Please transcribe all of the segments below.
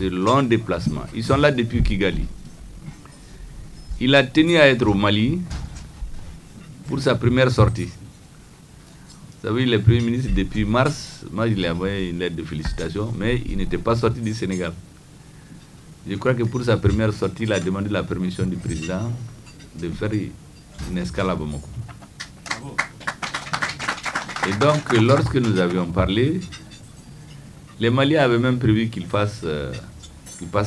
ce long déplacement. Ils sont là depuis Kigali. Il a tenu à être au Mali pour sa première sortie. Vous savez, le Premier ministre, depuis mars, moi je lui ai envoyé une lettre de félicitations, mais il n'était pas sorti du Sénégal. Je crois que pour sa première sortie, il a demandé la permission du président de faire une escale à Bamako. Et donc, lorsque nous avions parlé, les Maliens avaient même prévu qu'il passe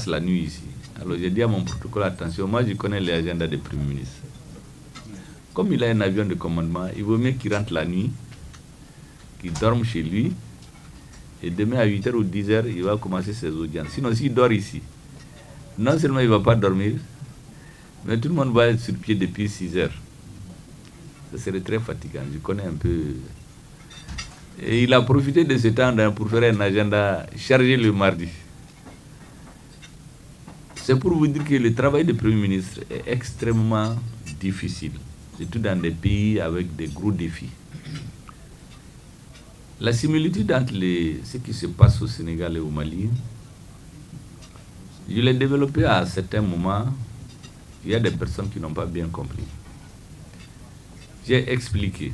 la nuit ici. Alors j'ai dit à mon protocole, attention, moi je connais les agendas des premiers ministres. Comme il a un avion de commandement, il vaut mieux qu'il rentre la nuit, qu'il dorme chez lui, et demain à 8h ou 10h, il va commencer ses audiences. Sinon, s'il dort ici, non seulement il ne va pas dormir, mais tout le monde va être sur pied depuis 6h. Ça serait très fatigant, je connais un peu. Et il a profité de ce temps pour faire un agenda chargé le mardi. C'est pour vous dire que le travail du Premier ministre est extrêmement difficile, surtout dans des pays avec des gros défis. La similitude entre ce qui se passe au Sénégal et au Mali, je l'ai développé à certains moments. Il y a des personnes qui n'ont pas bien compris. J'ai expliqué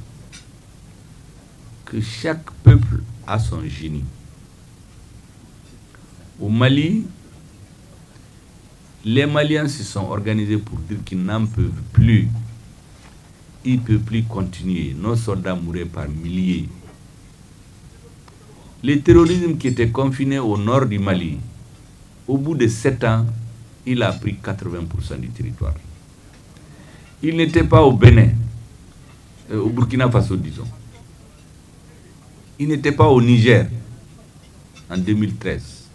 que chaque peuple a son génie. Au Mali, les Maliens se sont organisés pour dire qu'ils n'en peuvent plus. Ils ne peuvent plus continuer. Nos soldats mouraient par milliers. Le terrorisme qui était confiné au nord du Mali, au bout de 7 ans, il a pris 80% du territoire. Il n'était pas au Bénin, au Burkina Faso, disons. Il n'était pas au Niger en 2013,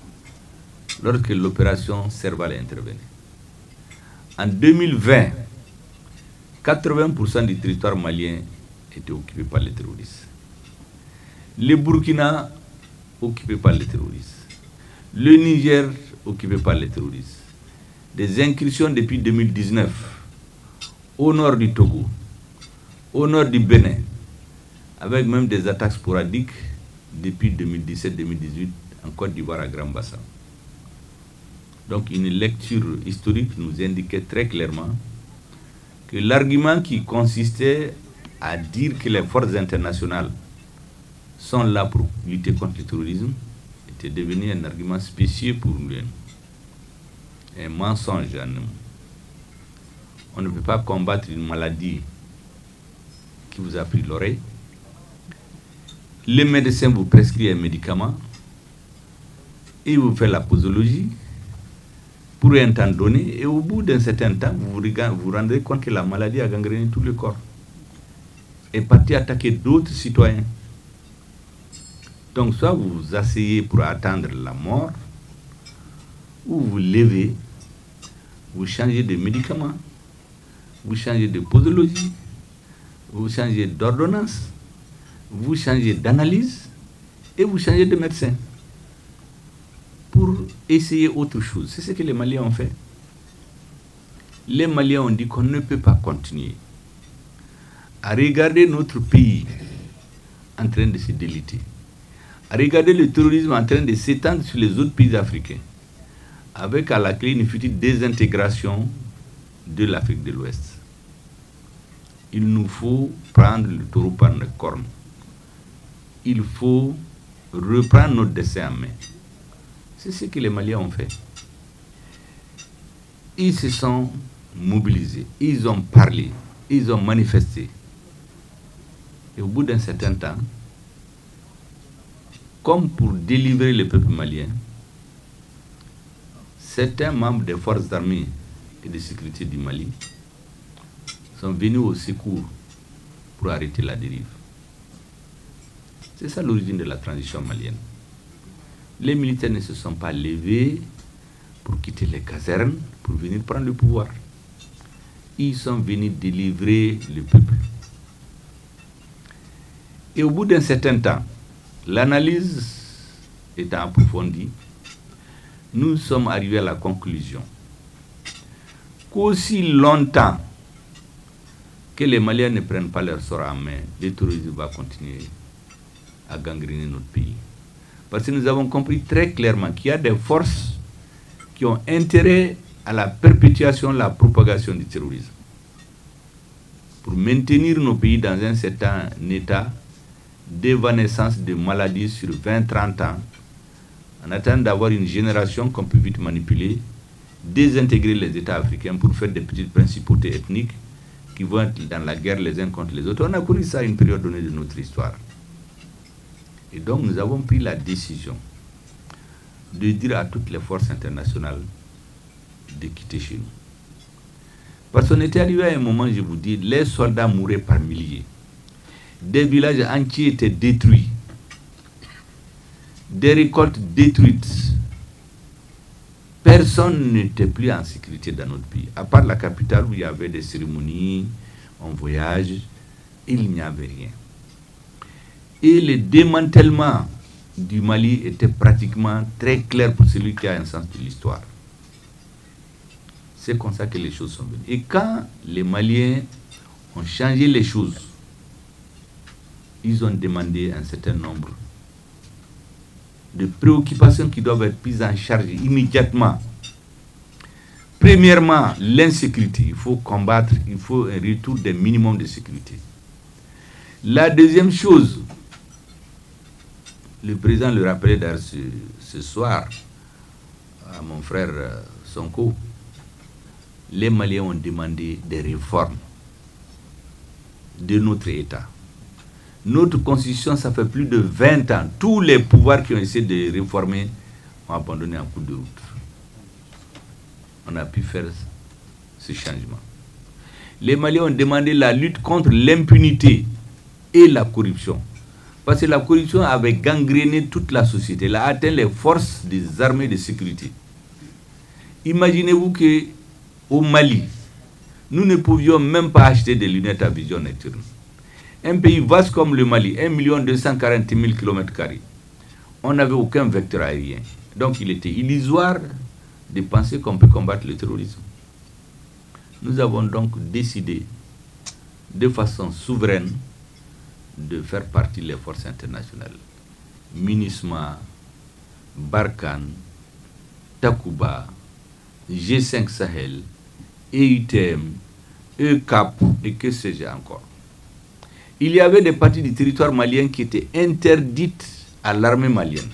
lorsque l'opération Serval est intervenue. En 2020, 80% du territoire malien était occupé par les terroristes. Le Burkina, occupé par les terroristes. Le Niger, occupé par les terroristes. Des incursions depuis 2019 au nord du Togo, au nord du Bénin, avec même des attaques sporadiques depuis 2017-2018 en Côte d'Ivoire à Grand Bassam. Donc une lecture historique nous indiquait très clairement que l'argument qui consistait à dire que les forces internationales sont là pour lutter contre le terrorisme était devenu un argument spécieux pour nous, un mensonge à nous. On ne peut pas combattre une maladie qui vous a pris l'oreille. Les médecins vous prescrivent un médicament et vous faites la posologie pour un temps donné, et au bout d'un certain temps, vous vous rendez compte que la maladie a gangréné tout le corps et parti attaquer d'autres citoyens. Donc soit vous vous asseyez pour attendre la mort, ou vous levez, vous changez de médicament, vous changez de posologie, vous changez d'ordonnance, vous changez d'analyse et vous changez de médecin pour essayer autre chose. C'est ce que les Maliens ont fait. Les Maliens ont dit qu'on ne peut pas continuer à regarder notre pays en train de se déliter, à regarder le terrorisme en train de s'étendre sur les autres pays africains, avec à la clé une future désintégration de l'Afrique de l'Ouest. Il nous faut prendre le taureau par les cornes. Il faut reprendre notre destin en main. C'est ce que les Maliens ont fait. Ils se sont mobilisés, ils ont parlé, ils ont manifesté. Et au bout d'un certain temps, comme pour délivrer le peuple malien, certains membres des forces armées et de sécurité du Mali sont venus au secours pour arrêter la dérive. C'est ça l'origine de la transition malienne. Les militaires ne se sont pas levés pour quitter les casernes, pour venir prendre le pouvoir. Ils sont venus délivrer le peuple. Et au bout d'un certain temps, l'analyse étant approfondie, nous sommes arrivés à la conclusion qu'aussi longtemps que les Maliens ne prennent pas leur sort en main, le terrorisme va continuer à gangréner notre pays. Parce que nous avons compris très clairement qu'il y a des forces qui ont intérêt à la perpétuation, la propagation du terrorisme. Pour maintenir nos pays dans un certain état d'évanescence de maladies sur 20-30 ans, en attendant d'avoir une génération qu'on peut vite manipuler, désintégrer les États africains pour faire des petites principautés ethniques qui vont être dans la guerre les uns contre les autres. On a connu ça à une période donnée de notre histoire. Et donc nous avons pris la décision de dire à toutes les forces internationales de quitter chez nous. Parce qu'on était arrivé à un moment, je vous dis, les soldats mouraient par milliers. Des villages entiers étaient détruits. Des récoltes détruites. Personne n'était plus en sécurité dans notre pays. À part la capitale où il y avait des cérémonies, on voyage, il n'y avait rien. Et le démantèlement du Mali était pratiquement très clair pour celui qui a un sens de l'histoire. C'est comme ça que les choses sont venues. Et quand les Maliens ont changé les choses, ils ont demandé un certain nombre de préoccupations qui doivent être prises en charge immédiatement. Premièrement, l'insécurité. Il faut combattre, il faut un retour des minimums de sécurité. La deuxième chose, le président le rappelait d'ailleurs ce soir à mon frère Sonko, les Maliens ont demandé des réformes de notre État. Notre constitution, ça fait plus de 20 ans. Tous les pouvoirs qui ont essayé de réformer ont abandonné en cours de route. On a pu faire ce changement. Les Maliens ont demandé la lutte contre l'impunité et la corruption. Parce que la corruption avait gangréné toute la société. Elle a atteint les forces des armées de sécurité. Imaginez-vous qu'au Mali, nous ne pouvions même pas acheter des lunettes à vision nocturne. Un pays vaste comme le Mali, 1 240 000 km², on n'avait aucun vecteur aérien. Donc il était illusoire de penser qu'on peut combattre le terrorisme. Nous avons donc décidé de façon souveraine de faire partie des forces internationales. MINUSMA, Barkhane, Takuba, G5 Sahel, EUTM, ECAP et que sais-je encore. Il y avait des parties du territoire malien qui étaient interdites à l'armée malienne.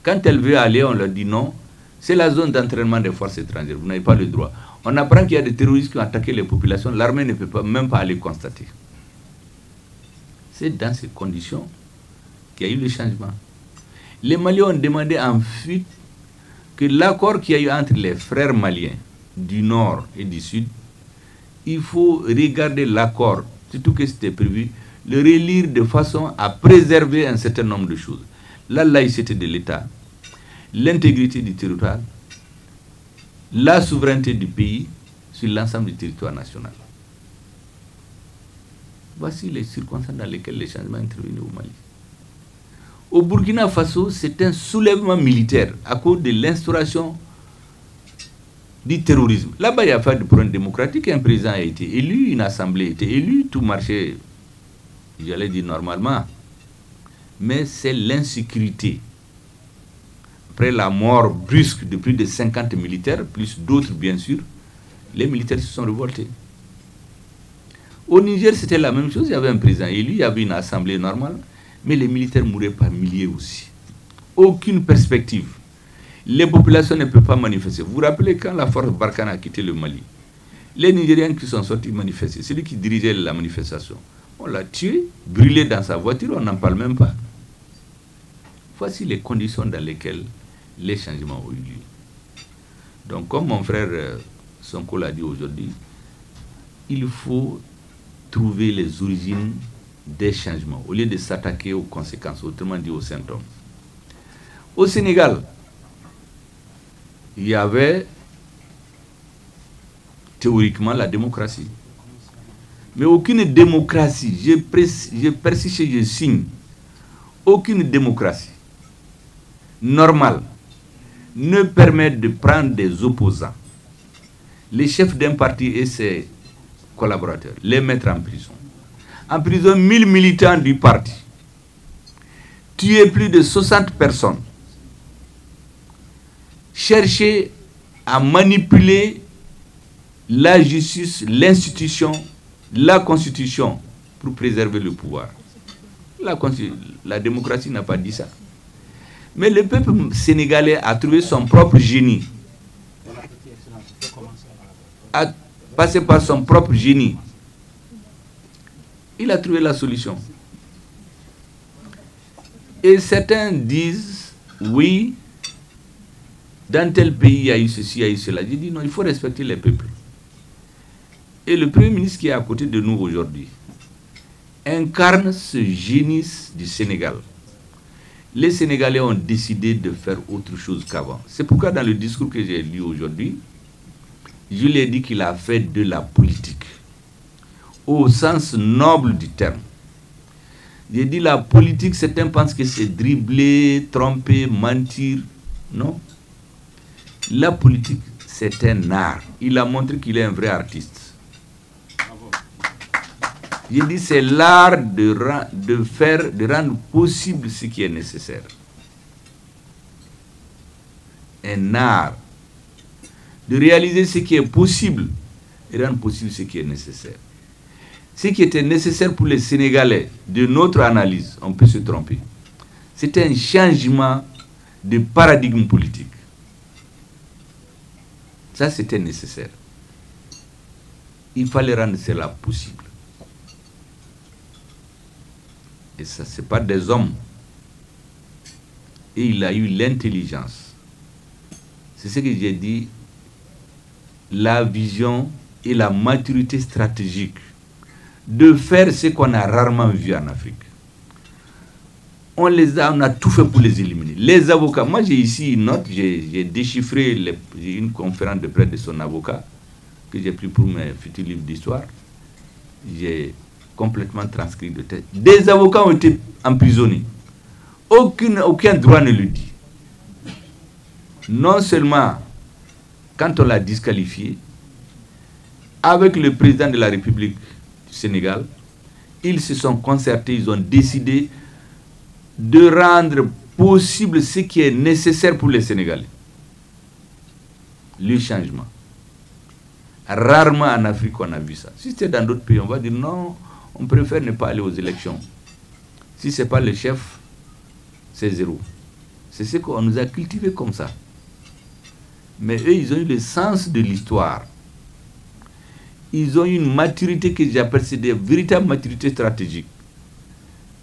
Quand elle veut aller, on leur dit non, c'est la zone d'entraînement des forces étrangères, vous n'avez pas le droit. On apprend qu'il y a des terroristes qui ont attaqué les populations, l'armée ne peut même pas aller constater. C'est dans ces conditions qu'il y a eu le changement. Les Maliens ont demandé ensuite que l'accord qu'il y a eu entre les frères maliens du Nord et du Sud, il faut regarder l'accord, surtout que c'était prévu, le relire de façon à préserver un certain nombre de choses. La laïcité de l'État, l'intégrité du territoire, la souveraineté du pays sur l'ensemble du territoire national. Voici les circonstances dans lesquelles les changements sont intervenus au Mali. Au Burkina Faso, c'est un soulèvement militaire à cause de l'instauration du terrorisme. Là-bas, il y a pas de problème démocratique. Un président a été élu, une assemblée a été élue, tout marchait, j'allais dire normalement. Mais c'est l'insécurité. Après la mort brusque de plus de 50 militaires, plus d'autres bien sûr, les militaires se sont révoltés. Au Niger, c'était la même chose. Il y avait un président élu, il y avait une assemblée normale, mais les militaires mouraient par milliers aussi. Aucune perspective. Les populations ne peuvent pas manifester. Vous vous rappelez quand la force Barkhane a quitté le Mali, les Nigériens qui sont sortis manifester, celui qui dirigeait la manifestation, on l'a tué, brûlé dans sa voiture, on n'en parle même pas. Voici les conditions dans lesquelles les changements ont eu lieu. Donc, comme mon frère Sonko l'a dit aujourd'hui, il faut trouver les origines des changements, au lieu de s'attaquer aux conséquences, autrement dit aux symptômes. Au Sénégal, il y avait théoriquement la démocratie. Mais aucune démocratie, je persiste et je signe, aucune démocratie normale ne permet de prendre des opposants, les chefs d'un parti et ses collaborateurs, les mettre en prison. En prison, 1000 militants du parti, tuer plus de 60 personnes, chercher à manipuler la justice, l'institution, la constitution pour préserver le pouvoir. La démocratie n'a pas dit ça. Mais le peuple sénégalais a trouvé son propre génie. A passé par son propre génie. Il a trouvé la solution. Et certains disent, oui, dans tel pays, il y a eu ceci, il y a eu cela. J'ai dit, non, il faut respecter les peuples. Et le Premier ministre qui est à côté de nous aujourd'hui incarne ce génie du Sénégal. Les Sénégalais ont décidé de faire autre chose qu'avant. C'est pourquoi dans le discours que j'ai lu aujourd'hui, je lui ai dit qu'il a fait de la politique, au sens noble du terme. J'ai dit la politique, certains pensent que c'est dribbler, tromper, mentir. Non. La politique, c'est un art. Il a montré qu'il est un vrai artiste. J'ai dit c'est l'art de rendre possible ce qui est nécessaire. Un art de réaliser ce qui est possible et rendre possible ce qui est nécessaire. Ce qui était nécessaire pour les Sénégalais, de notre analyse, on peut se tromper, c'était un changement de paradigme politique. Ça, c'était nécessaire. Il fallait rendre cela possible. Et ça, ce n'est pas des hommes. Et il a eu l'intelligence. C'est ce que j'ai dit, la vision et la maturité stratégique de faire ce qu'on a rarement vu en Afrique. On a tout fait pour les éliminer. Les avocats, moi j'ai ici une note, j'ai déchiffré une conférence de presse de son avocat que j'ai pris pour mes futurs livres d'histoire. J'ai complètement transcrit de tête. Des avocats ont été emprisonnés. Aucun droit ne le dit. Non seulement quand on l'a disqualifié, avec le président de la République du Sénégal, ils se sont concertés, ils ont décidé de rendre possible ce qui est nécessaire pour les Sénégalais. Le changement. Rarement en Afrique on a vu ça. Si c'était dans d'autres pays, on va dire non, on préfère ne pas aller aux élections. Si ce n'est pas le chef, c'est zéro. C'est ce qu'on nous a cultivé comme ça. Mais eux, ils ont eu le sens de l'histoire. Ils ont eu une maturité que j'appelle, c'est des véritables maturités stratégiques.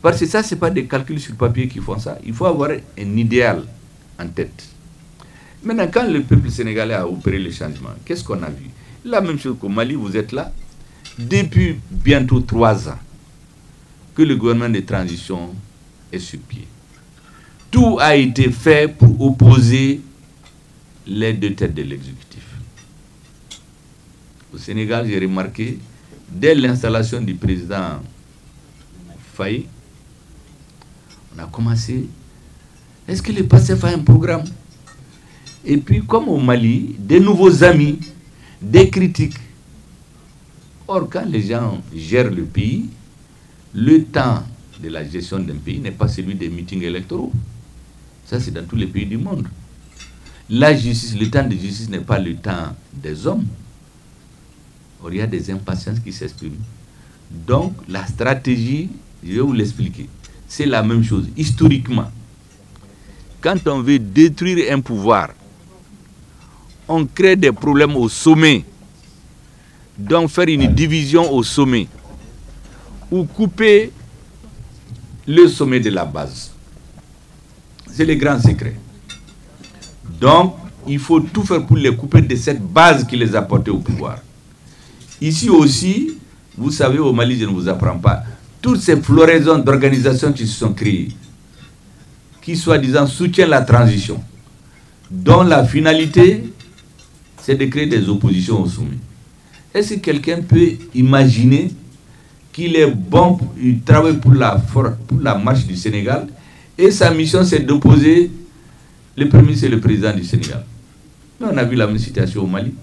Parce que ça, ce n'est pas des calculs sur papier qui font ça. Il faut avoir un idéal en tête. Maintenant, quand le peuple sénégalais a opéré le changement, qu'est-ce qu'on a vu? La même chose qu'au Mali, vous êtes là. Depuis bientôt 3 ans que le gouvernement de transition est sur pied. Tout a été fait pour opposer les deux têtes de l'exécutif. Au Sénégal, j'ai remarqué, dès l'installation du président Faye, on a commencé, est-ce que le PASTEF a un programme? Et puis, comme au Mali, des nouveaux amis, des critiques. Or, quand les gens gèrent le pays, le temps de la gestion d'un pays n'est pas celui des meetings électoraux. Ça, c'est dans tous les pays du monde. La justice, le temps de justice n'est pas le temps des hommes. Or, il y a des impatiences qui s'expriment. Donc, la stratégie, je vais vous l'expliquer, c'est la même chose. Historiquement, quand on veut détruire un pouvoir, on crée des problèmes au sommet. Donc, faire une division au sommet ou couper le sommet de la base. C'est le grand secret. Donc, il faut tout faire pour les couper de cette base qui les a portés au pouvoir. Ici aussi, vous savez, au Mali, je ne vous apprends pas, toutes ces floraisons d'organisations qui se sont créées, qui soi-disant soutiennent la transition, dont la finalité, c'est de créer des oppositions au sommet. Est-ce que quelqu'un peut imaginer qu'il est bon, il travaille pour la marche du Sénégal, et sa mission c'est d'opposer le premier, c'est le président du Sénégal. Mais on a vu la même situation au Mali.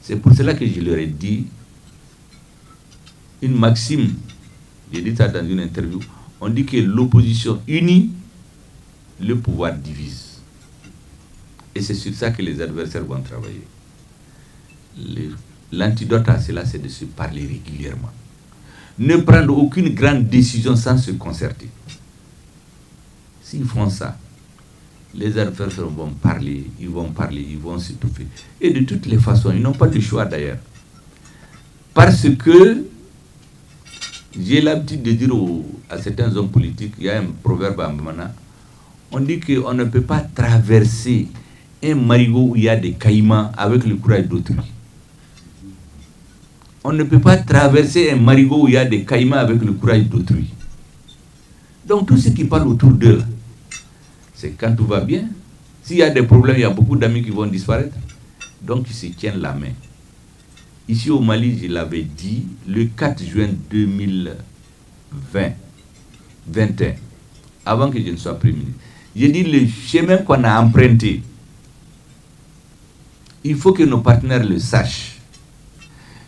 C'est pour cela que je leur ai dit une maxime, j'ai dit ça dans une interview, on dit que l'opposition unie, le pouvoir divise. Et c'est sur ça que les adversaires vont travailler. L'antidote à cela, c'est de se parler régulièrement. Ne prendre aucune grande décision sans se concerter. S'ils font ça, les adversaires vont parler, ils vont s'étouffer. Et de toutes les façons, ils n'ont pas le choix d'ailleurs. Parce que j'ai l'habitude de dire à certains hommes politiques, il y a un proverbe à Mbamana, on dit qu'on ne peut pas traverser un marigot où il y a des caïmans avec le courage d'autrui. On ne peut pas traverser un marigot où il y a des caïmans avec le courage d'autrui. Donc tout ce qui parle autour d'eux, c'est quand tout va bien. S'il y a des problèmes, il y a beaucoup d'amis qui vont disparaître. Donc ils se tiennent la main. Ici au Mali, je l'avais dit, le 4 juin 2021, avant que je ne sois Premier ministre, j'ai dit le chemin qu'on a emprunté, il faut que nos partenaires le sachent,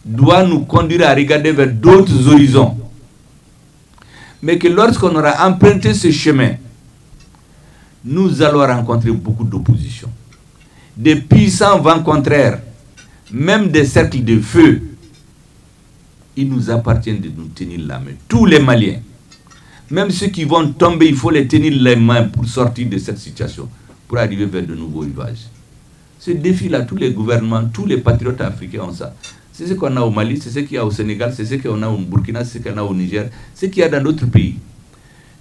doit nous conduire à regarder vers d'autres horizons. Mais que lorsqu'on aura emprunté ce chemin, nous allons rencontrer beaucoup d'opposition. Des puissants vents contraires, même des cercles de feu. Il nous appartient de nous tenir la main. Tous les Maliens, même ceux qui vont tomber, il faut les tenir les mains pour sortir de cette situation, pour arriver vers de nouveaux rivages. Ce défi-là, tous les gouvernements, tous les patriotes africains ont ça. C'est ce qu'on a au Mali, c'est ce qu'il y a au Sénégal, c'est ce qu'on a au Burkina, c'est ce qu'on a au Niger, c'est ce qu'il y a dans d'autres pays.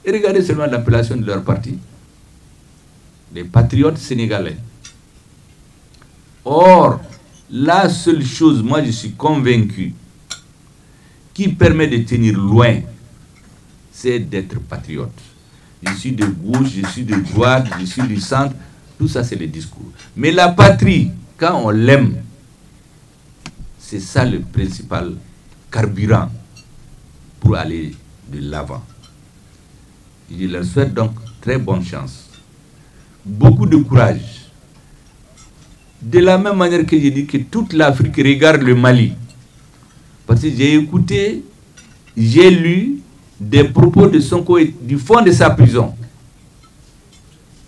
Et regardez seulement l'appellation de leur parti. Les patriotes sénégalais. Or, la seule chose, moi je suis convaincu, qui permet de tenir loin, c'est d'être patriote. Je suis de gauche, je suis de droite, je suis du centre, tout ça c'est le discours. Mais la patrie, quand on l'aime, c'est ça le principal carburant pour aller de l'avant. Je leur souhaite donc très bonne chance, beaucoup de courage. De la même manière que j'ai dit que toute l'Afrique regarde le Mali. Parce que j'ai écouté, j'ai lu des propos de Sonko du fond de sa prison.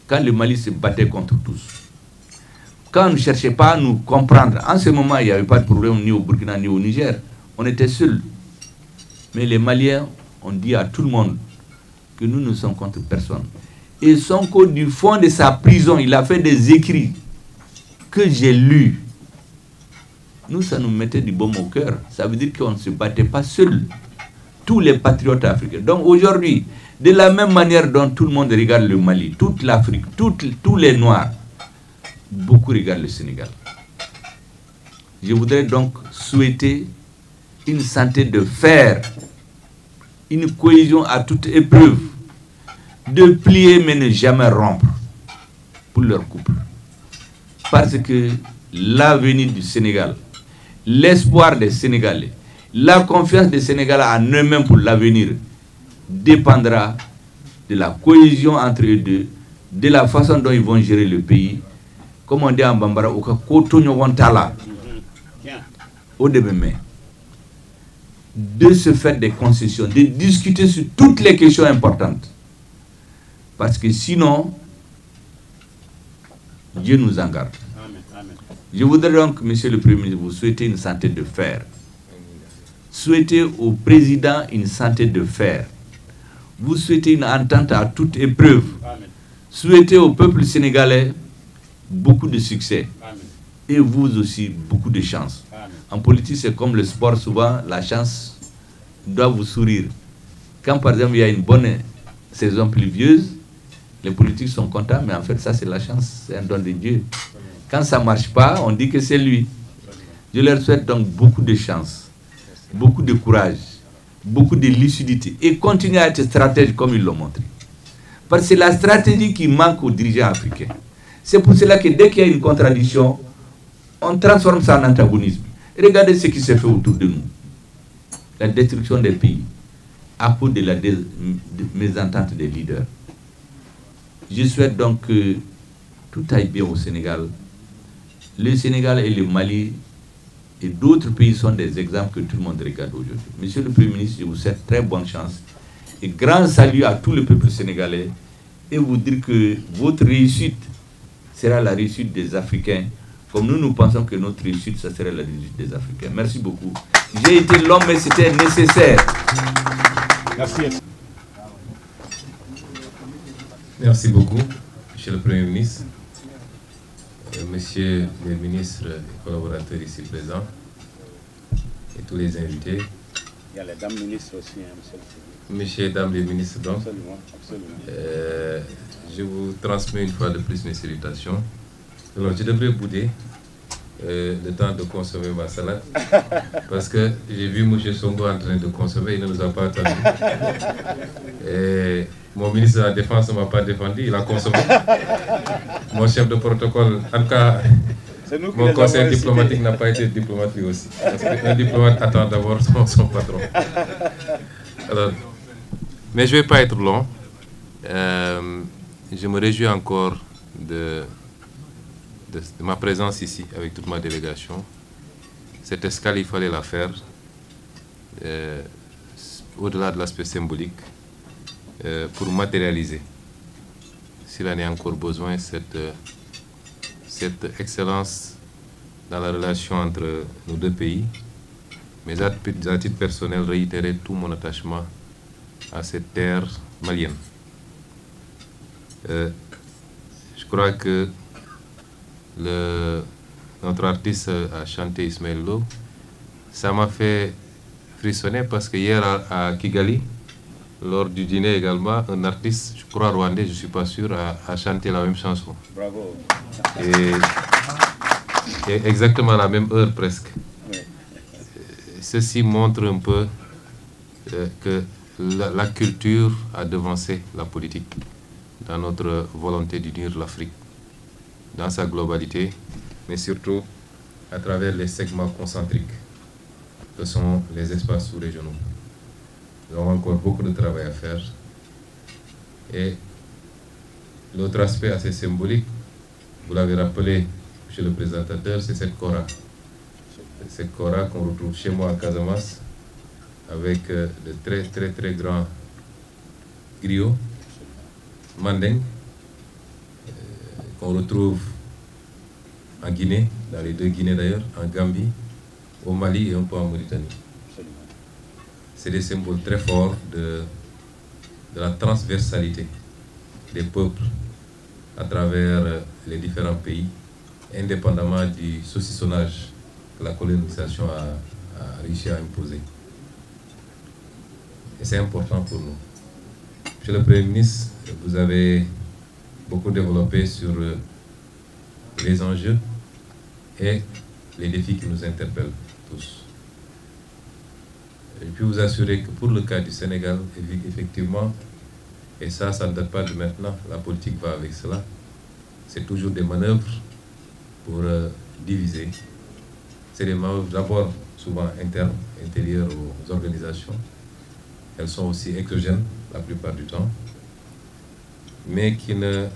Quand le Mali se battait contre tous. Quand on ne cherchait pas à nous comprendre, en ce moment, il n'y avait pas de problème ni au Burkina ni au Niger. On était seuls. Mais les Maliens ont dit à tout le monde que nous ne sommes contre personne. Et Sonko, du fond de sa prison, il a fait des écrits que j'ai lus. Nous, ça nous mettait du baume au cœur. Ça veut dire qu'on ne se battait pas seul. Tous les patriotes africains. Donc aujourd'hui, de la même manière dont tout le monde regarde le Mali, toute l'Afrique, tous les Noirs, beaucoup regardent le Sénégal. Je voudrais donc souhaiter une santé de fer, une cohésion à toute épreuve, de plier mais ne jamais rompre pour leur couple. Parce que l'avenir du Sénégal, l'espoir des Sénégalais, la confiance des Sénégalais en eux-mêmes pour l'avenir dépendra de la cohésion entre eux deux, de la façon dont ils vont gérer le pays. Comme on dit en Bambara, au début, de se faire des concessions, de discuter sur toutes les questions importantes. Parce que sinon, Dieu nous en garde. Je voudrais donc, Monsieur le Premier ministre, vous souhaiter une santé de fer. Souhaitez au président une santé de fer. Vous souhaitez une entente à toute épreuve. Souhaitez au peuple sénégalais beaucoup de succès. Et vous aussi, beaucoup de chance. En politique, c'est comme le sport, souvent, la chance doit vous sourire. Quand, par exemple, il y a une bonne saison pluvieuse, les politiques sont contents, mais en fait, ça, c'est la chance, c'est un don de Dieu. Quand ça ne marche pas, on dit que c'est lui. Je leur souhaite donc beaucoup de chance, beaucoup de courage, beaucoup de lucidité et continuer à être stratège comme ils l'ont montré. Parce que c'est la stratégie qui manque aux dirigeants africains. C'est pour cela que dès qu'il y a une contradiction, on transforme ça en antagonisme. Et regardez ce qui se fait autour de nous. La destruction des pays à cause de la mésentente des leaders. Je souhaite donc que tout aille bien au Sénégal. Le Sénégal et le Mali et d'autres pays sont des exemples que tout le monde regarde aujourd'hui. Monsieur le Premier ministre, je vous souhaite très bonne chance et grand salut à tout le peuple sénégalais et vous dire que votre réussite, sera la réussite des Africains, comme nous pensons que notre réussite, ça serait la réussite des Africains. Merci beaucoup. J'ai été long, mais c'était nécessaire. Merci. Merci beaucoup, Monsieur le Premier ministre, Messieurs les ministres et collaborateurs ici présents, et tous les invités. Il y a les dames ministres aussi, hein, monsieur. Messieurs et dames les ministres, donc. Absolument, absolument. Je vous transmets une fois de plus mes salutations. Alors, je devrais bouder le temps de consommer ma salade, parce que j'ai vu M. Sonko en train de consommer, il ne nous a pas attendu. Et mon ministre de la Défense ne m'a pas défendu, il a consommé. Mon chef de protocole, en tout cas, mon conseil diplomatique n'a pas été diplomate lui aussi. Parce qu'un diplomate attend d'abord son patron. Alors, mais je ne vais pas être long. Je me réjouis encore de ma présence ici avec toute ma délégation. Cette escale, il fallait la faire au-delà de l'aspect symbolique pour matérialiser, s'il en est encore besoin, cette excellence dans la relation entre nos deux pays. Mais à titre personnel, réitérer tout mon attachement à cette terre malienne. Je crois que notre artiste a chanté Ismaël Lo. Ça m'a fait frissonner parce que hier à Kigali, lors du dîner également, un artiste, je crois rwandais, je ne suis pas sûr, a chanté la même chanson. Bravo. Et exactement à la même heure presque. Oui. Ceci montre un peu que la culture a devancé la politique dans notre volonté d'unir l'Afrique dans sa globalité, mais surtout à travers les segments concentriques que sont les espaces sous-régionaux. Nous avons encore beaucoup de travail à faire. Et l'autre aspect assez symbolique, vous l'avez rappelé, monsieur le présentateur, c'est cette Kora. Cette Kora qu'on retrouve chez moi à Casamance, avec de très grands griots, mandingues, qu'on retrouve en Guinée, dans les deux Guinées d'ailleurs, en Gambie, au Mali et un peu en Mauritanie. C'est des symboles très forts de la transversalité des peuples à travers les différents pays, indépendamment du saucissonnage que la colonisation a réussi à imposer. Et c'est important pour nous. Monsieur le Premier ministre, vous avez beaucoup développé sur les enjeux et les défis qui nous interpellent tous. Je peux vous assurer que pour le cas du Sénégal, effectivement, et ça ne date pas de maintenant, la politique va avec cela, c'est toujours des manœuvres pour diviser. C'est des manœuvres d'abord souvent internes, intérieures aux organisations. Elles sont aussi exogènes la plupart du temps, mais qui ne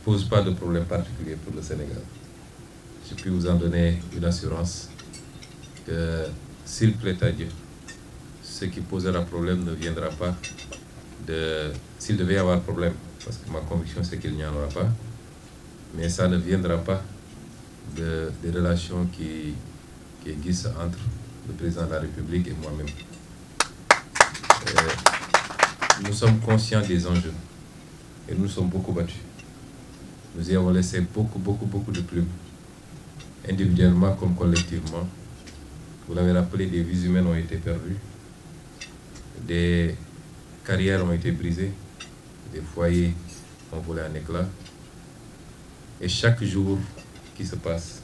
posent pas de problème particulier pour le Sénégal. Je puis vous en donner une assurance que s'il plaît à Dieu, ce qui posera problème ne viendra pas de... S'il devait y avoir problème, parce que ma conviction c'est qu'il n'y en aura pas, mais ça ne viendra pas des relations qui existent entre le président de la République et moi-même. Nous sommes conscients des enjeux et nous sommes beaucoup battus. Nous y avons laissé beaucoup de plumes, individuellement comme collectivement. Vous l'avez rappelé, des vies humaines ont été perdues, des carrières ont été brisées, des foyers ont volé en éclats. Et chaque jour qui se passe,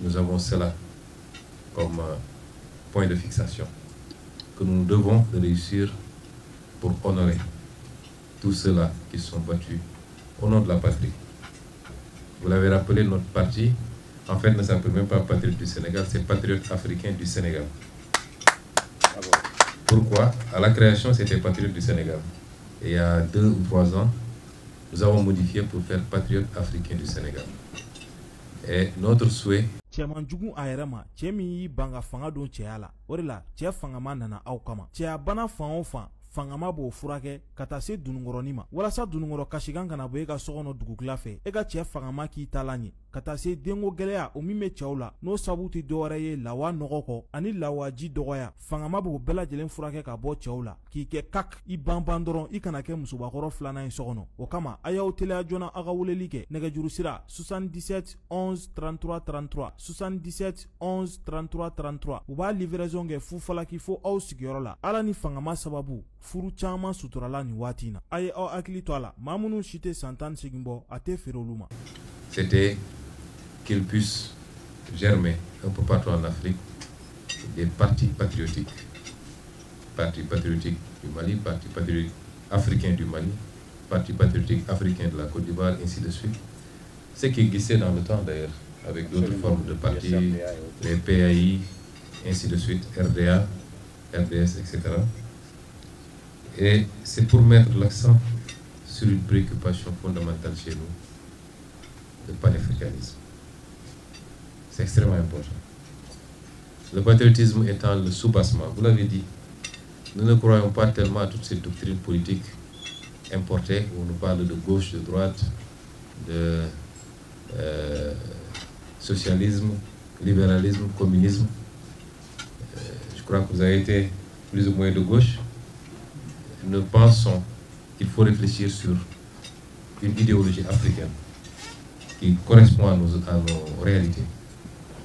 nous avons cela comme point de fixation que nous devons réussir pour honorer tous ceux-là qui sont battus au nom de la patrie. Vous l'avez rappelé, notre parti, en fait, ne s'appelle même pas Patriote du Sénégal, c'est Patriote africain du Sénégal. Bravo. Pourquoi? À la création, c'était Patriote du Sénégal. Et il y a 2 ou 3 ans, nous avons modifié pour faire Patriote africain du Sénégal. Et notre souhait... Cɛman jugu a yɛrɛ ma cɛ min y'i ban ka fanga don cɛya la o de la cɛ fangama nana aw kama cɛya bana fan o fan fangama b'o furakɛ ka taa se dunungɔrɔnin ma walasa dunungɔrɔ kasikan kana bɔ e ka sɔkɔnɔ dugukila fɛ e ka cɛ fangama k'i ta la ɲɛ ka taa se denko gɛlɛya o min bɛ cɛw la n'o sabu tɛ dɔwɛrɛ ye lawa nɔgɔ kɔ ani lawaji dɔgɔya fangama b'o bɛɛ lajɛlen furakɛ ka bɔ cɛw la k'i kɛ kak i banban dɔrɔn i kana kɛ musobakɔrɔ filanan ye sɔkɔnɔ o kama a y'aw teliya joona aw ka weleli kɛ nɛgɛjuru sira 77 11 33 33 77 11 33 33 u b'a livraison kɛ Fufalaki fo aw sigiyɔrɔ la ala ni fangama sababu furu caman suturala nin waati in na a ye aw hakili to a la maa minnu si tɛ san 18 bɔ a tɛ feere olu ma. C'était qu'il puisse germer un peu partout en Afrique des partis patriotiques. Parti patriotique du Mali, parti patriotique africain du Mali, parti patriotique africain de la Côte d'Ivoire, ainsi de suite. Ce qui existait dans le temps d'ailleurs, avec d'autres formes de partis, les PAI, ainsi de suite, RDA, RDS, etc. Et c'est pour mettre l'accent sur une préoccupation fondamentale chez nous, le panafricanisme. C'est extrêmement important. Le patriotisme étant le soubassement, vous l'avez dit, nous ne croyons pas tellement à toutes ces doctrines politiques importées où on nous parle de gauche, de droite, de socialisme, libéralisme, communisme. Je crois que vous avez été plus ou moins de gauche. Nous pensons qu'il faut réfléchir sur une idéologie africaine qui correspond à nos réalités.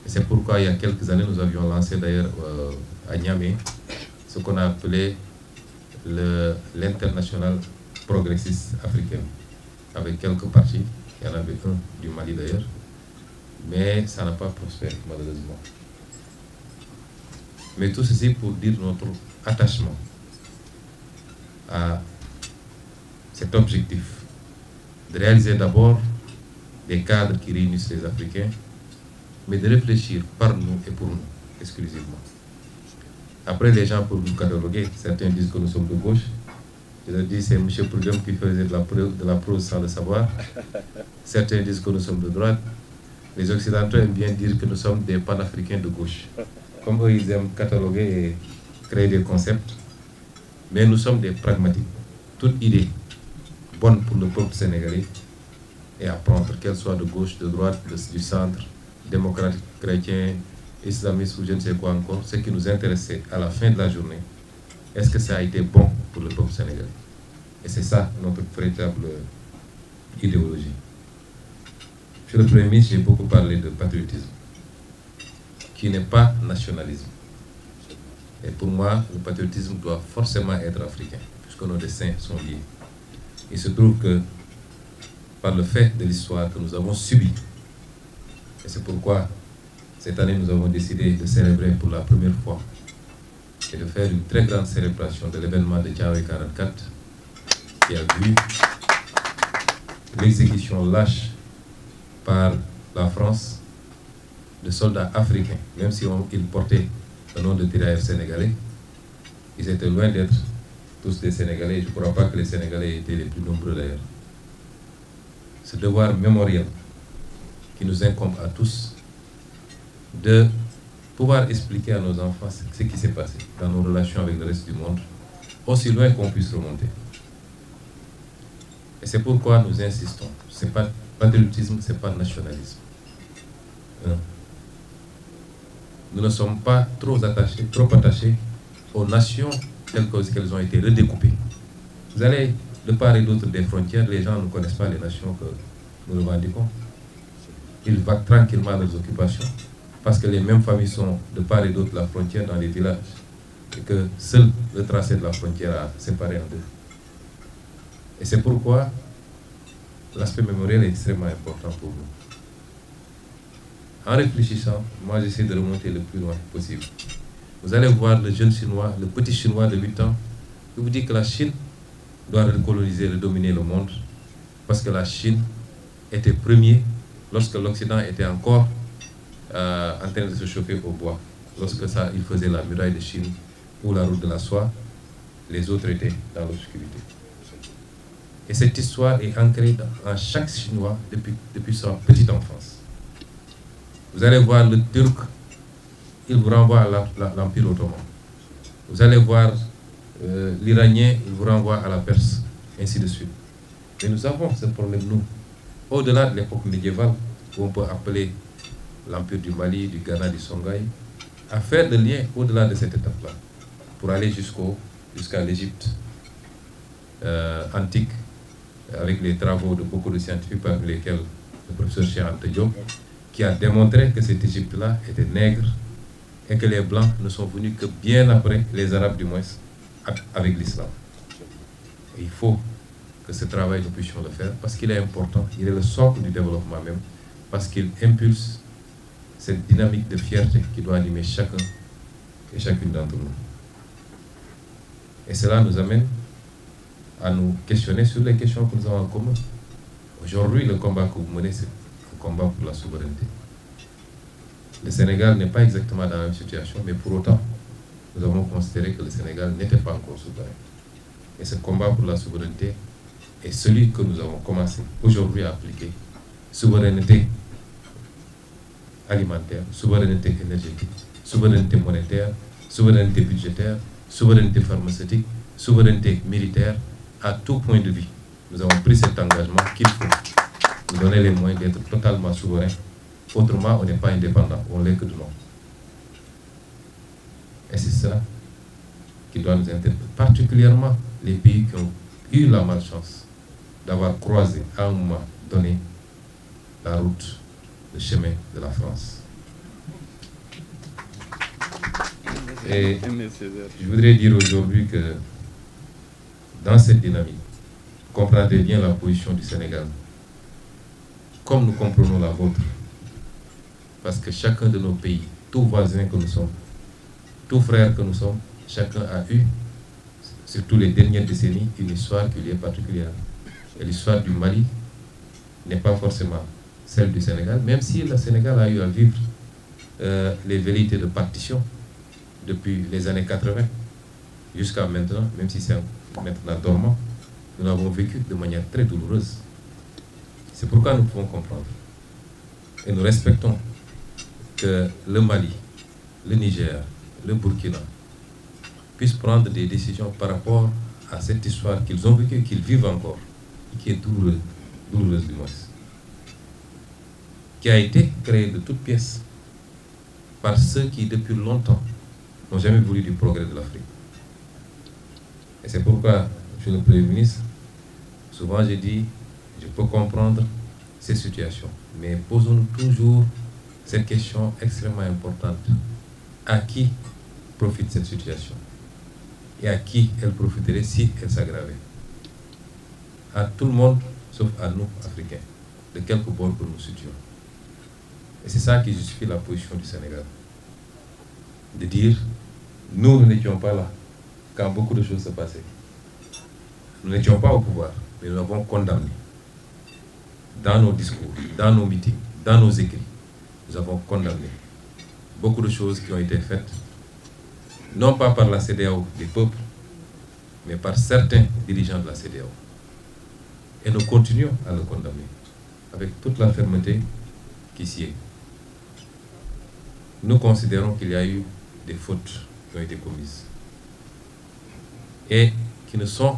Et c'est pourquoi il y a quelques années, nous avions lancé d'ailleurs à Niamey ce qu'on a appelé l'international progressiste africain, avec quelques partis. Il y en avait un du Mali d'ailleurs, mais ça n'a pas prospéré malheureusement. Mais tout ceci pour dire notre attachement à cet objectif de réaliser d'abord des cadres qui réunissent les Africains, mais de réfléchir par nous et pour nous exclusivement. Après, les gens peuvent nous cataloguer. Certains disent que nous sommes de gauche. Je leur dis, c'est M. Prudhomme qui faisait de la prose sans le savoir. Certains disent que nous sommes de droite. Les Occidentaux aiment bien dire que nous sommes des panafricains de gauche. Comme eux, ils aiment cataloguer et créer des concepts. Mais nous sommes des pragmatiques. Toute idée bonne pour le peuple sénégalais est à prendre, qu'elle soit de gauche, de droite, du centre, démocrate, chrétien, islamiste ou je ne sais quoi encore. Ce qui nous intéressait à la fin de la journée, est-ce que ça a été bon pour le peuple sénégalais? Et c'est ça notre véritable idéologie. Monsieur le Premier ministre, j'ai beaucoup parlé de patriotisme, qui n'est pas nationalisme. Et pour moi, le patriotisme doit forcément être africain, puisque nos destins sont liés. Il se trouve que, par le fait de l'histoire que nous avons subie, et c'est pourquoi cette année nous avons décidé de célébrer pour la première fois et de faire une très grande célébration de l'événement de Thiaroye 44, qui a vu l'exécution lâche par la France de soldats africains, même si ils portaient le nom de tirailleurs sénégalais. Ils étaient loin d'être tous des Sénégalais. Je ne crois pas que les Sénégalais étaient les plus nombreux d'ailleurs. Ce devoir mémoriel qui nous incombe à tous de pouvoir expliquer à nos enfants ce qui s'est passé dans nos relations avec le reste du monde, aussi loin qu'on puisse remonter. Et c'est pourquoi nous insistons. Ce n'est pas patriotisme, ce n'est pas nationalisme. Non. Nous ne sommes pas trop attachés aux nations telles qu'elles ont été redécoupées. Vous allez de part et d'autre des frontières, les gens ne connaissent pas les nations que nous revendiquons. Ils vaquent tranquillement à leurs occupations, parce que les mêmes familles sont de part et d'autre de la frontière dans les villages, et que seul le tracé de la frontière a séparé en deux. Et c'est pourquoi l'aspect mémoriel est extrêmement important pour nous. En réfléchissant, moi j'essaie de remonter le plus loin possible. Vous allez voir le jeune Chinois, le petit Chinois de 8 ans, qui vous dit que la Chine doit recoloniser, redominer le monde, parce que la Chine était premier lorsque l'Occident était encore en train de se chauffer au bois. Lorsque il faisait la muraille de Chine ou la route de la soie, les autres étaient dans l'obscurité. Et cette histoire est ancrée en chaque Chinois depuis sa petite enfance. Vous allez voir le Turc, il vous renvoie à l'Empire ottoman. Vous allez voir l'Iranien vous renvoie à la Perse, ainsi de suite. Mais nous avons ce problème, nous, au-delà de l'époque médiévale, où on peut appeler l'Empire du Mali, du Ghana, du Songhai, à faire des liens au-delà de cette étape-là, pour aller jusqu'à l'Égypte antique, avec les travaux de beaucoup de scientifiques, parmi lesquels le professeur Cheikh Anta Diop, qui a démontré que cette Égypte-là était nègre et que les Blancs ne sont venus que bien après, les Arabes du moins, avec l'islam. Il faut que ce travail, nous puissions le faire, parce qu'il est important, il est le socle du développement même, parce qu'il impulse cette dynamique de fierté qui doit animer chacun et chacune d'entre nous. Et cela nous amène à nous questionner sur les questions que nous avons en commun. Aujourd'hui, le combat que vous menez, c'est un combat pour la souveraineté. Le Sénégal n'est pas exactement dans la même situation, mais pour autant, nous avons considéré que le Sénégal n'était pas encore souverain. Et ce combat pour la souveraineté est celui que nous avons commencé aujourd'hui à appliquer. Souveraineté alimentaire, souveraineté énergétique, souveraineté monétaire, souveraineté budgétaire, souveraineté pharmaceutique, souveraineté militaire, à tout point de vue. Nous avons pris cet engagement qu'il faut nous donner les moyens d'être totalement souverains. Autrement, on n'est pas indépendant, on l'est que de nom. Et c'est ça qui doit nous interpeller, particulièrement les pays qui ont eu la malchance d'avoir croisé à un moment donné la route, le chemin de la France. Et je voudrais dire aujourd'hui que dans cette dynamique, comprenez bien la position du Sénégal, comme nous comprenons la vôtre, parce que chacun de nos pays, tout voisin que nous sommes, tout frère que nous sommes, chacun a eu, surtout les dernières décennies, une histoire qui lui est particulière. Et l'histoire du Mali n'est pas forcément celle du Sénégal, même si le Sénégal a eu à vivre les velléités de partition depuis les années 80 jusqu'à maintenant, même si c'est maintenant dormant, nous l'avons vécu de manière très douloureuse. C'est pourquoi nous pouvons comprendre et nous respectons que le Mali, le Niger, le Burkina puissent prendre des décisions par rapport à cette histoire qu'ils ont vécue, qu'ils vivent encore, et qui est douloureuse du moins, qui a été créée de toutes pièces par ceux qui, depuis longtemps, n'ont jamais voulu du progrès de l'Afrique. Et c'est pourquoi, Monsieur le Premier ministre, souvent j'ai dit, je peux comprendre ces situations, mais posons-nous toujours cette question extrêmement importante. À qui profite cette situation? Et à qui elle profiterait si elle s'aggravait? À tout le monde, sauf à nous, Africains, de quelque bord que nous situons. Et c'est ça qui justifie la position du Sénégal. De dire, nous n'étions pas là quand beaucoup de choses se passaient. Nous n'étions pas au pouvoir, mais nous l'avons condamné. Dans nos discours, dans nos meetings, dans nos écrits, nous avons condamné beaucoup de choses qui ont été faites, non pas par la CEDEAO des peuples, mais par certains dirigeants de la CEDEAO. Et nous continuons à le condamner, avec toute la fermeté qui s'y est. Nous considérons qu'il y a eu des fautes qui ont été commises, et qui ne sont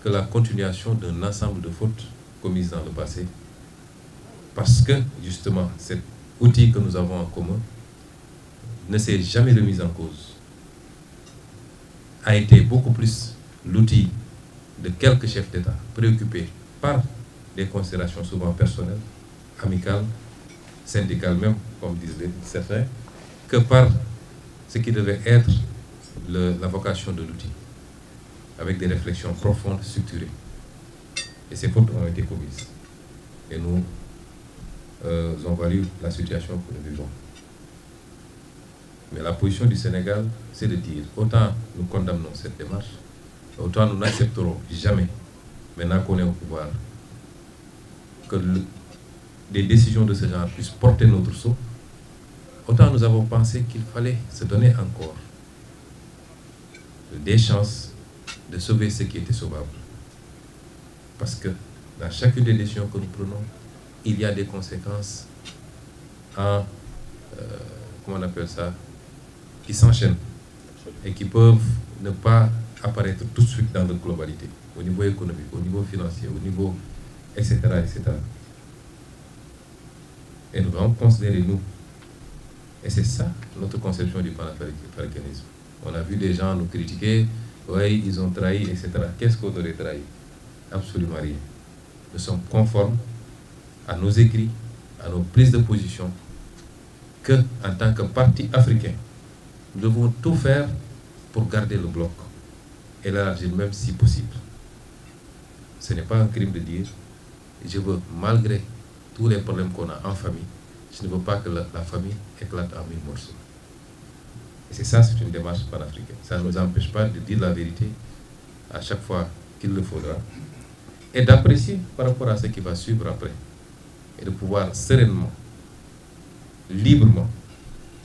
que la continuation d'un ensemble de fautes commises dans le passé, parce que, justement, cet outil que nous avons en commun ne s'est jamais remis en cause, a été beaucoup plus l'outil de quelques chefs d'État préoccupés par des considérations souvent personnelles, amicales, syndicales même, comme disent certains, que par ce qui devait être la vocation de l'outil, avec des réflexions profondes, structurées. Et ces fautes ont été commises. Et nous ont valu la situation que nous vivons. Mais la position du Sénégal, c'est de dire, autant nous condamnons cette démarche, autant nous n'accepterons jamais, maintenant qu'on est au pouvoir, que des décisions de ce genre puissent porter notre sceau. Autant nous avons pensé qu'il fallait se donner encore des chances de sauver ce qui était sauvable. Parce que dans chacune des décisions que nous prenons, il y a des conséquences comment on appelle ça, qui s'enchaînent et qui peuvent ne pas apparaître tout de suite dans leur globalité, au niveau économique, au niveau financier, au niveau, etc., etc. Et nous devons considérer nous. Et c'est ça notre conception du panafricanisme. On a vu des gens nous critiquer, oui, ils ont trahi, etc. Qu'est-ce qu'on aurait trahi? Absolument rien. Nous sommes conformes à nos écrits, à nos prises de position, que, en tant que parti africain, nous devons tout faire pour garder le bloc et l'élargir même si possible. Ce n'est pas un crime de dire, je veux, malgré tous les problèmes qu'on a en famille, je ne veux pas que la famille éclate en 1000 morceaux. Et c'est ça, c'est une démarche panafricaine. Ça ne nous empêche pas de dire la vérité à chaque fois qu'il le faudra et d'apprécier par rapport à ce qui va suivre après et de pouvoir sereinement, librement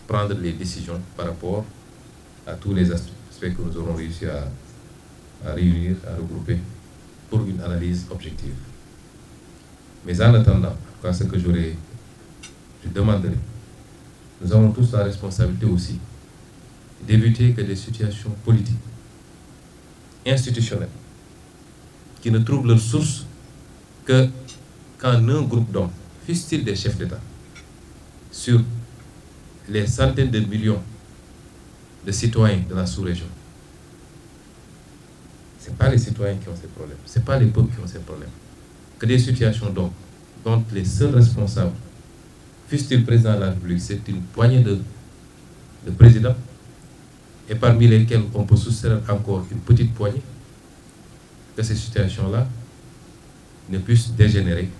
prendre les décisions par rapport à tous les aspects que nous aurons réussi à réunir, à regrouper pour une analyse objective. Mais en attendant, ce que je demanderai, nous avons tous la responsabilité aussi d'éviter que des situations politiques, institutionnelles, qui ne trouvent leur source que quand un groupe d'hommes, fussent-ils des chefs d'État, sur les centaines de millions de citoyens de la sous-région, ce n'est pas les citoyens qui ont ces problèmes, ce n'est pas les peuples qui ont ces problèmes, que des situations dont les seuls responsables, fussent-ils président de la République, c'est une poignée de présidents, et parmi lesquels on peut soustraire encore une petite poignée, que ces situations-là ne puissent dégénérer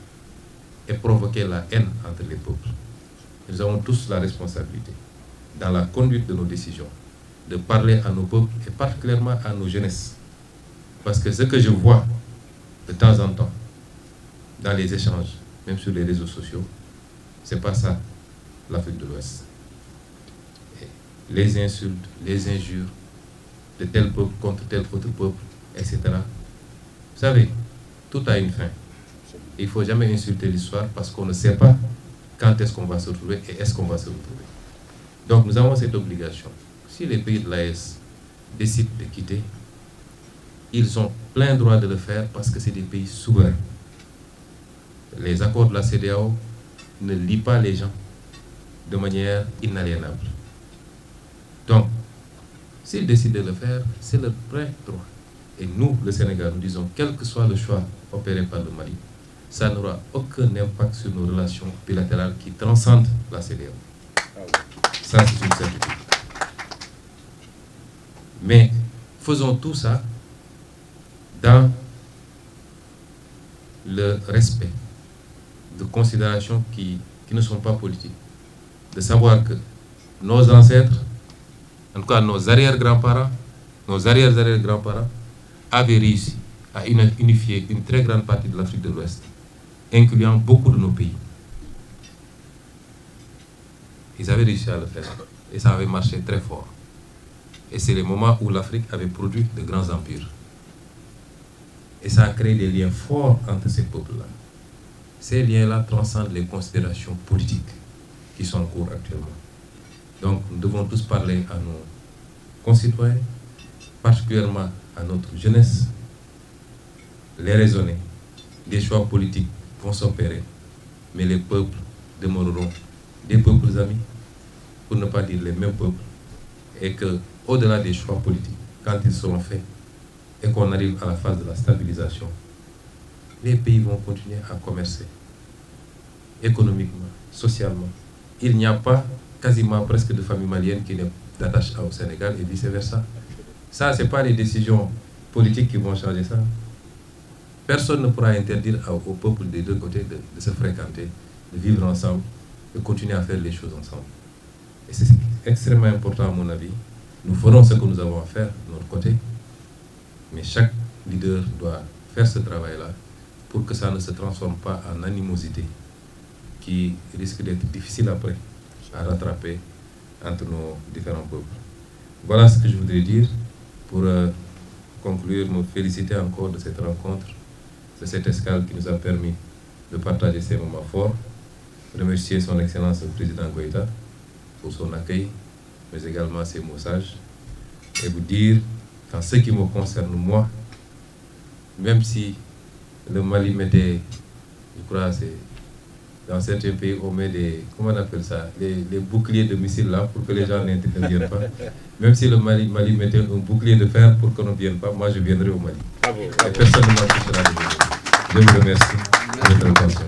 et provoquer la haine entre les peuples. Nous avons tous la responsabilité, dans la conduite de nos décisions, de parler à nos peuples et particulièrement à nos jeunesses. Parce que ce que je vois de temps en temps dans les échanges, même sur les réseaux sociaux, c'est pas ça l'Afrique de l'Ouest. Les insultes, les injures de tel peuple contre tel autre peuple, etc. Vous savez, tout a une fin. Il ne faut jamais insulter l'histoire parce qu'on ne sait pas quand est-ce qu'on va se retrouver et est-ce qu'on va se retrouver. Donc nous avons cette obligation. Si les pays de l'AES décident de quitter, ils ont plein droit de le faire parce que c'est des pays souverains. Les accords de la CEDEAO ne lient pas les gens de manière inaliénable. Donc, s'ils décident de le faire, c'est leur plein droit. Et nous, le Sénégal, nous disons, quel que soit le choix opéré par le Mali, ça n'aura aucun impact sur nos relations bilatérales qui transcendent la CEDEAO. Ça, c'est une certitude. Mais faisons tout ça dans le respect de considérations qui ne sont pas politiques. De savoir que nos ancêtres, en tout cas nos arrière-grands-parents, nos arrière-arrière-grands-parents, avaient réussi à unifier une très grande partie de l'Afrique de l'Ouest, incluant beaucoup de nos pays. Ils avaient réussi à le faire et ça avait marché très fort. Et c'est le moment où l'Afrique avait produit de grands empires. Et ça a créé des liens forts entre ces peuples-là. Ces liens-là transcendent les considérations politiques qui sont en cours actuellement. Donc nous devons tous parler à nos concitoyens, particulièrement à notre jeunesse, les raisonner. Des choix politiques vont s'opérer, mais les peuples demeureront des peuples amis, pour ne pas dire les mêmes peuples, et que au-delà des choix politiques, quand ils seront faits, et qu'on arrive à la phase de la stabilisation, les pays vont continuer à commercer, économiquement, socialement. Il n'y a pas quasiment presque de famille malienne qui n'est d'attache au Sénégal et vice-versa. Ça, ce n'est pas les décisions politiques qui vont changer ça. Personne ne pourra interdire au peuple des deux côtés de se fréquenter, de vivre ensemble, de continuer à faire les choses ensemble. Et c'est extrêmement important à mon avis. Nous ferons ce que nous avons à faire de notre côté, mais chaque leader doit faire ce travail-là pour que ça ne se transforme pas en animosité qui risque d'être difficile après à rattraper entre nos différents peuples. Voilà ce que je voudrais dire pour conclure, me féliciter encore de cette rencontre, de cette escale qui nous a permis de partager ces moments forts, remercier son Excellence le Président Goïta pour son accueil, mais également ses mots sages, et vous dire En ce qui me concerne, moi, même si le Mali mettait, je crois, c'est dans certains pays, on met des, comment on appelle ça, les boucliers de missiles là pour que les gens n'interviennent pas. Même si le Mali mettait un bouclier de fer pour qu'on ne vienne pas, moi je viendrai au Mali. Bravo. Et personne ne m'empêchera de venir. Je vous remercie de votre attention.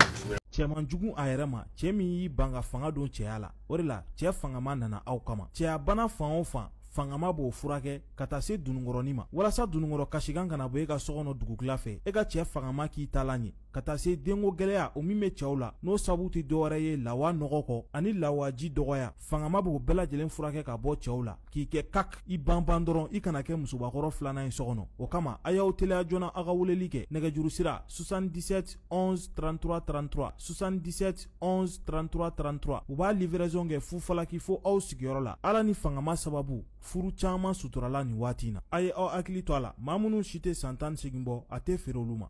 cɛman jugu a yɛrɛ ma cɛɛ min y'i ban ka fanga don cɛya la o de la cɛɛ fangama nana aw kama cɛya bana fan o fan fangama b'o furakɛ ka taa se dununkɔrɔni ma walasa dununkɔrɔ kasikan kana bɔ e ka sɔkɔnɔ dugukila fɛ e ka cɛɛ fangama k'i talan ɲe ka taa se denko gwɛlɛya o min be cɛw la n'o sabu tɛ dɔwɛrɛ ye lawa nɔgɔ kɔ ani lawaji dɔgɔya fangama b'o bɛɛ lajɛlen furakɛ ka bɔ cɛw la k'i kɛ kak i banban dɔrɔn i kana kɛ musobakɔrɔ filanan ye sɔkɔnɔ o kama a y'aw teliya joona a ka weleli kɛ nɛgɛjuru sira 77 11 33 33 77 11 33 33 u b'a livraison kɛ fufalaki fo aw sigiyɔrɔ la ala ni fangama sababu furu caaman suturala nin waati na a ye aw hakili to a la maa minnu si tɛ san 18 bɔ a tɛ feere olu ma